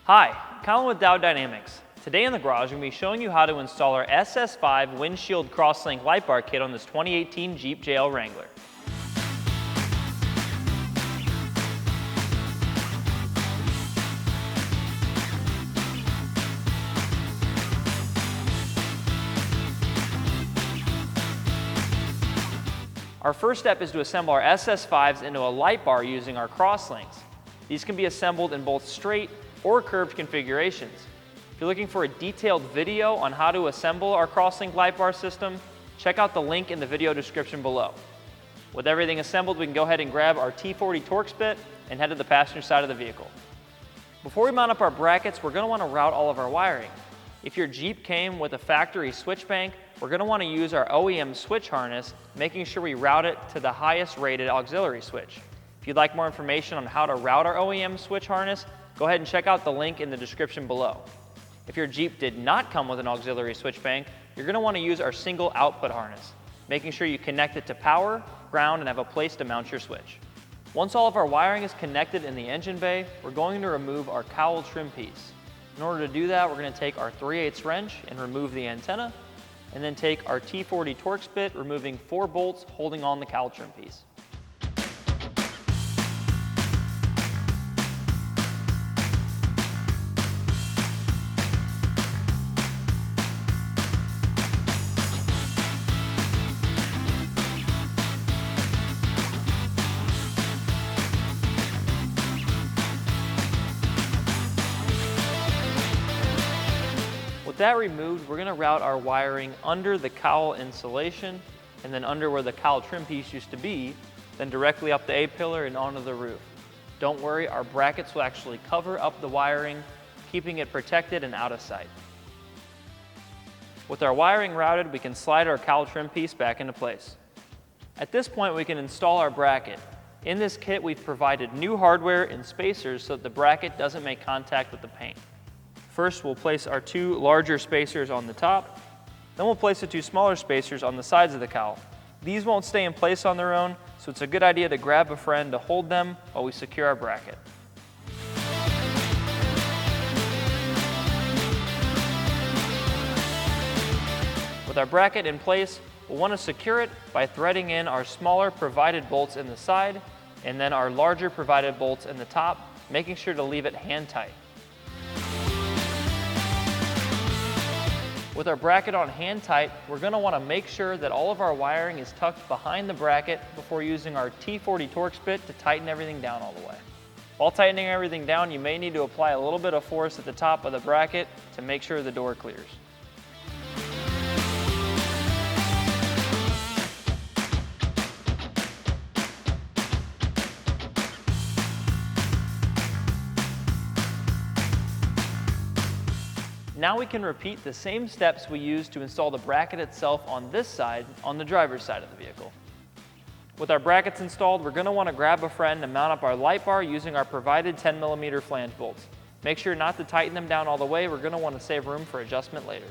Hi, Colin with Diode Dynamics. Today in the garage, I'm going to be showing you how to install our SS5 Windshield CrossLink Lightbar kit on this 2018 Jeep JL Wrangler. Our first step is to assemble our SS5s into a light bar using our CrossLinks. These can be assembled in both straight or curved configurations. If you're looking for a detailed video on how to assemble our CrossLink Lightbar system, check out the link in the video description below. With everything assembled, we can go ahead and grab our T40 Torx bit and head to the passenger side of the vehicle. Before we mount up our brackets, we're going to want to route all of our wiring. If your Jeep came with a factory switch bank, we're going to want to use our OEM switch harness, making sure we route it to the highest rated auxiliary switch. If you'd like more information on how to route our OEM switch harness, go ahead and check out the link in the description below. If your Jeep did not come with an auxiliary switch bank, you're going to want to use our single output harness, making sure you connect it to power, ground, and have a place to mount your switch. Once all of our wiring is connected in the engine bay, we're going to remove our cowl trim piece. In order to do that, we're going to take our 3/8 wrench and remove the antenna, and then take our T40 Torx bit, removing 4 bolts holding on the cowl trim piece. With that removed, we're going to route our wiring under the cowl insulation and then under where the cowl trim piece used to be, then directly up the A-pillar and onto the roof. Don't worry, our brackets will actually cover up the wiring, keeping it protected and out of sight. With our wiring routed, we can slide our cowl trim piece back into place. At this point, we can install our bracket. In this kit, we've provided new hardware and spacers so that the bracket doesn't make contact with the paint. First, we'll place our 2 larger spacers on the top. Then we'll place the 2 smaller spacers on the sides of the cowl. These won't stay in place on their own, so it's a good idea to grab a friend to hold them while we secure our bracket. With our bracket in place, we'll want to secure it by threading in our smaller provided bolts in the side and then our larger provided bolts in the top, making sure to leave it hand tight. With our bracket on hand tight, we're going to want to make sure that all of our wiring is tucked behind the bracket before using our T40 Torx bit to tighten everything down all the way. While tightening everything down, you may need to apply a little bit of force at the top of the bracket to make sure the door clears. Now we can repeat the same steps we used to install the bracket itself on this side, on the driver's side of the vehicle. With our brackets installed, we're going to want to grab a friend and mount up our light bar using our provided 10mm flange bolts. Make sure not to tighten them down all the way. We're going to want to save room for adjustment later.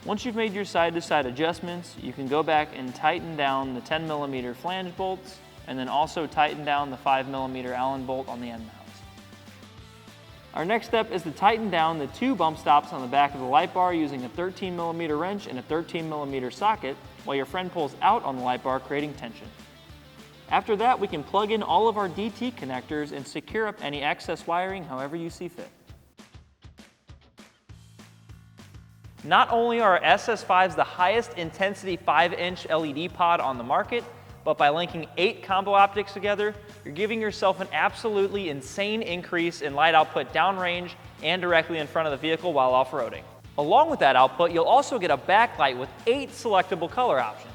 Once you've made your side-to-side adjustments, you can go back and tighten down the 10mm flange bolts, and then also tighten down the 5mm Allen bolt on the end mounts. Our next step is to tighten down the 2 bump stops on the back of the light bar using a 13mm wrench and a 13mm socket while your friend pulls out on the light bar, creating tension. After that, we can plug in all of our DT connectors and secure up any excess wiring however you see fit. Not only are our SS5s the highest intensity 5-inch LED pod on the market, but by linking 8 combo optics together, you're giving yourself an absolutely insane increase in light output downrange and directly in front of the vehicle while off-roading. Along with that output, you'll also get a backlight with 8 selectable color options.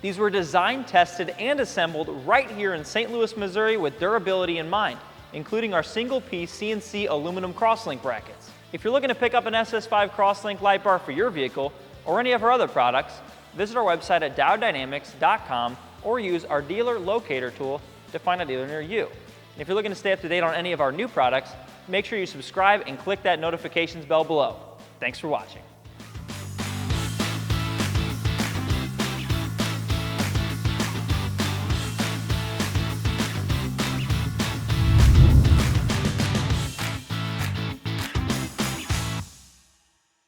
These were designed, tested, and assembled right here in St. Louis, Missouri with durability in mind, including our single-piece CNC aluminum CrossLink brackets. If you're looking to pick up an SS5 CrossLink Lightbar for your vehicle or any of our other products, visit our website at diodedynamics.com or use our dealer locator tool to find a dealer near you. And if you're looking to stay up to date on any of our new products, make sure you subscribe and click that notifications bell below. Thanks for watching.